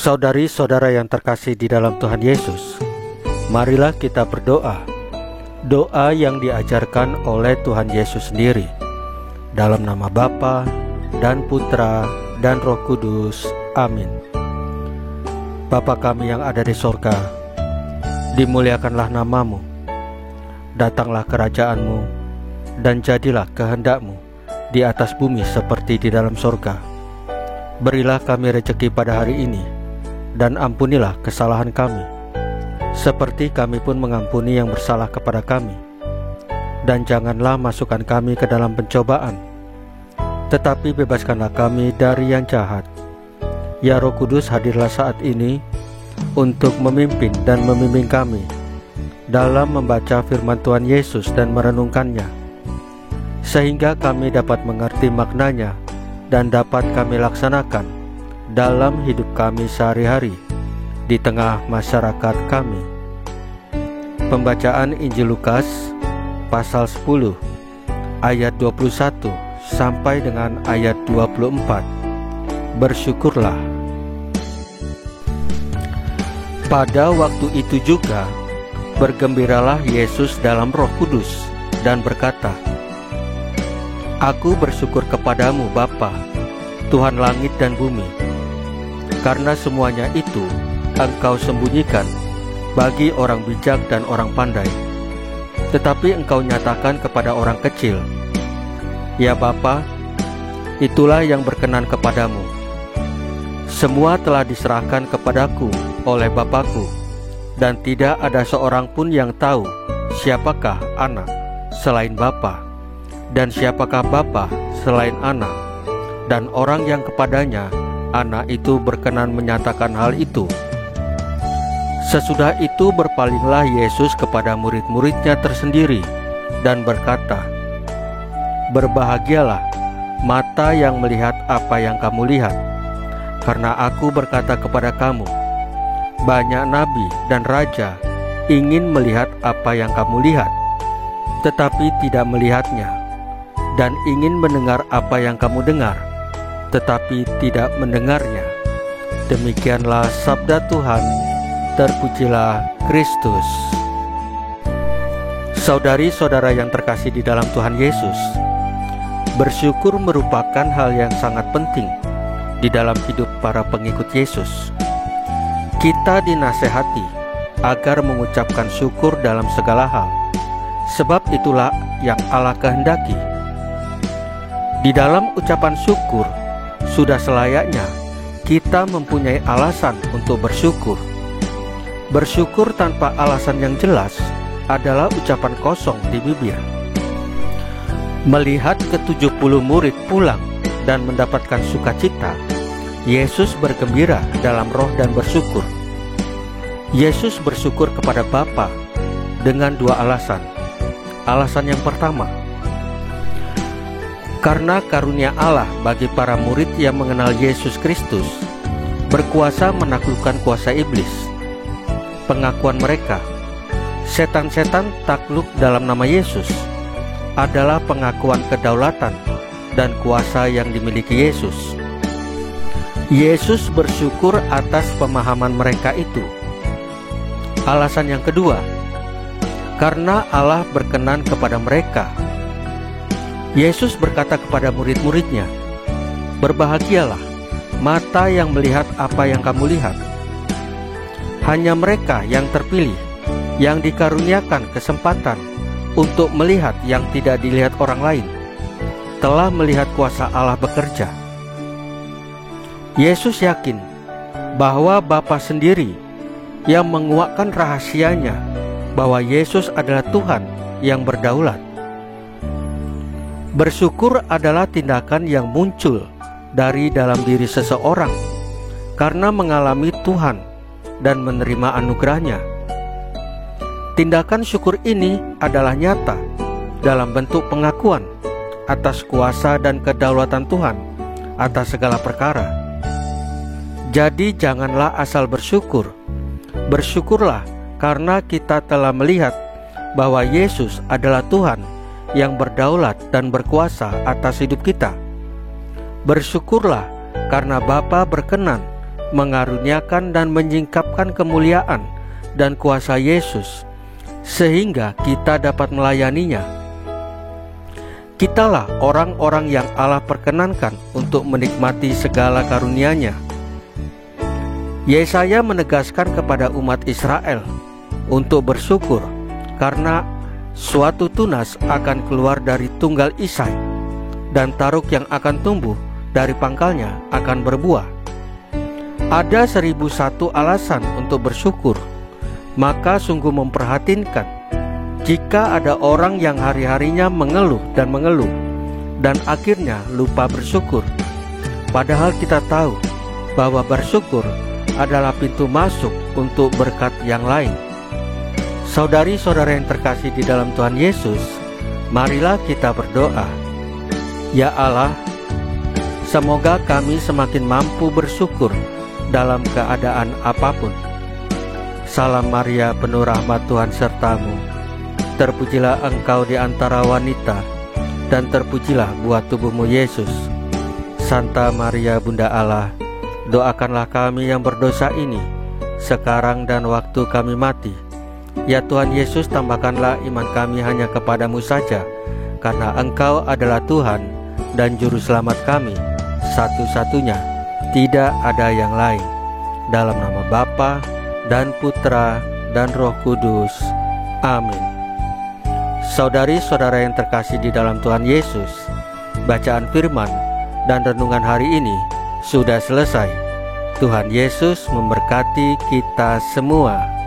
Saudari-saudara yang terkasih di dalam Tuhan Yesus, marilah kita berdoa. Doa yang diajarkan oleh Tuhan Yesus sendiri. Dalam nama Bapa dan Putra dan Roh Kudus. Amin. Bapa kami yang ada di sorga, dimuliakanlah namamu. Datanglah kerajaanmu, dan jadilah kehendakmu di atas bumi seperti di dalam sorga. Berilah kami rezeki pada hari ini, dan ampunilah kesalahan kami, seperti kami pun mengampuni yang bersalah kepada kami. Dan janganlah masukkan kami ke dalam pencobaan, tetapi bebaskanlah kami dari yang jahat. Ya Roh Kudus, hadirlah saat ini untuk memimpin dan membimbing kami dalam membaca firman Tuhan Yesus dan merenungkannya, sehingga kami dapat mengerti maknanya dan dapat kami laksanakan dalam hidup kami sehari-hari di tengah masyarakat kami. Pembacaan Injil Lukas pasal 10 ayat 21 sampai dengan ayat 24. Bersyukurlah. Pada waktu itu juga bergembiralah Yesus dalam Roh Kudus dan berkata, Aku bersyukur kepadamu Bapa, Tuhan langit dan bumi, karena semuanya itu Engkau sembunyikan bagi orang bijak dan orang pandai, tetapi Engkau nyatakan kepada orang kecil. Ya Bapa, itulah yang berkenan kepadamu. Semua telah diserahkan kepadaku oleh Bapakku, dan tidak ada seorang pun yang tahu siapakah anak selain Bapa, dan siapakah Bapa selain anak, dan orang yang kepadanya anak itu berkenan menyatakan hal itu. Sesudah itu berpalinglah Yesus kepada murid-muridnya tersendiri dan berkata, Berbahagialah mata yang melihat apa yang kamu lihat, karena aku berkata kepada kamu, banyak nabi dan raja ingin melihat apa yang kamu lihat, tetapi tidak melihatnya, dan ingin mendengar apa yang kamu dengar, tetapi tidak mendengarnya. Demikianlah sabda Tuhan. Terpujilah Kristus. Saudari-saudara yang terkasih di dalam Tuhan Yesus, bersyukur merupakan hal yang sangat penting di dalam hidup para pengikut Yesus. Kita dinasehati agar mengucapkan syukur dalam segala hal, sebab itulah yang Allah kehendaki. Di dalam ucapan syukur, sudah selayaknya kita mempunyai alasan untuk bersyukur. Bersyukur tanpa alasan yang jelas adalah ucapan kosong di bibir. Melihat ke-70 murid pulang dan mendapatkan sukacita, Yesus bergembira dalam roh dan bersyukur. Yesus bersyukur kepada Bapa dengan dua alasan. Alasan yang pertama, karena karunia Allah bagi para murid yang mengenal Yesus Kristus berkuasa menaklukkan kuasa iblis. Pengakuan mereka, setan-setan takluk dalam nama Yesus, adalah pengakuan kedaulatan dan kuasa yang dimiliki Yesus. Yesus bersyukur atas pemahaman mereka itu. Alasan yang kedua, karena Allah berkenan kepada mereka. Yesus berkata kepada murid-muridnya, Berbahagialah mata yang melihat apa yang kamu lihat. Hanya mereka yang terpilih, yang dikaruniakan kesempatan untuk melihat yang tidak dilihat orang lain, telah melihat kuasa Allah bekerja. Yesus yakin bahwa Bapa sendiri yang menguakkan rahasianya bahwa Yesus adalah Tuhan yang berdaulat. Bersyukur adalah tindakan yang muncul dari dalam diri seseorang karena mengalami Tuhan dan menerima anugerahnya. Tindakan syukur ini adalah nyata dalam bentuk pengakuan atas kuasa dan kedaulatan Tuhan atas segala perkara. Jadi janganlah asal bersyukur. Bersyukurlah karena kita telah melihat bahwa Yesus adalah Tuhan yang berdaulat dan berkuasa atas hidup kita. Bersyukurlah karena Bapa berkenan mengaruniakan dan menyingkapkan kemuliaan dan kuasa Yesus, sehingga kita dapat melayaninya. Kitalah orang-orang yang Allah perkenankan untuk menikmati segala karunia-Nya. Yesaya menegaskan kepada umat Israel untuk bersyukur karena suatu tunas akan keluar dari tunggal Isai, dan taruk yang akan tumbuh dari pangkalnya akan berbuah. Ada 1001 alasan untuk bersyukur, maka sungguh memprihatinkan jika ada orang yang hari-harinya mengeluh dan akhirnya lupa bersyukur. Padahal kita tahu bahwa bersyukur adalah pintu masuk untuk berkat yang lain. Saudari-saudara yang terkasih di dalam Tuhan Yesus, marilah kita berdoa. Ya Allah, semoga kami semakin mampu bersyukur dalam keadaan apapun. Salam Maria, penuh rahmat, Tuhan sertamu. Terpujilah engkau di antara wanita, dan terpujilah buah tubuhmu Yesus. Santa Maria, Bunda Allah, doakanlah kami yang berdosa ini, sekarang dan waktu kami mati. Ya Tuhan Yesus, tambahkanlah iman kami hanya kepadamu saja, karena Engkau adalah Tuhan dan Juru Selamat kami, satu-satunya, tidak ada yang lain. Dalam nama Bapa dan Putra dan Roh Kudus. Amin. Saudari-saudara yang terkasih di dalam Tuhan Yesus, bacaan firman dan renungan hari ini sudah selesai. Tuhan Yesus memberkati kita semua.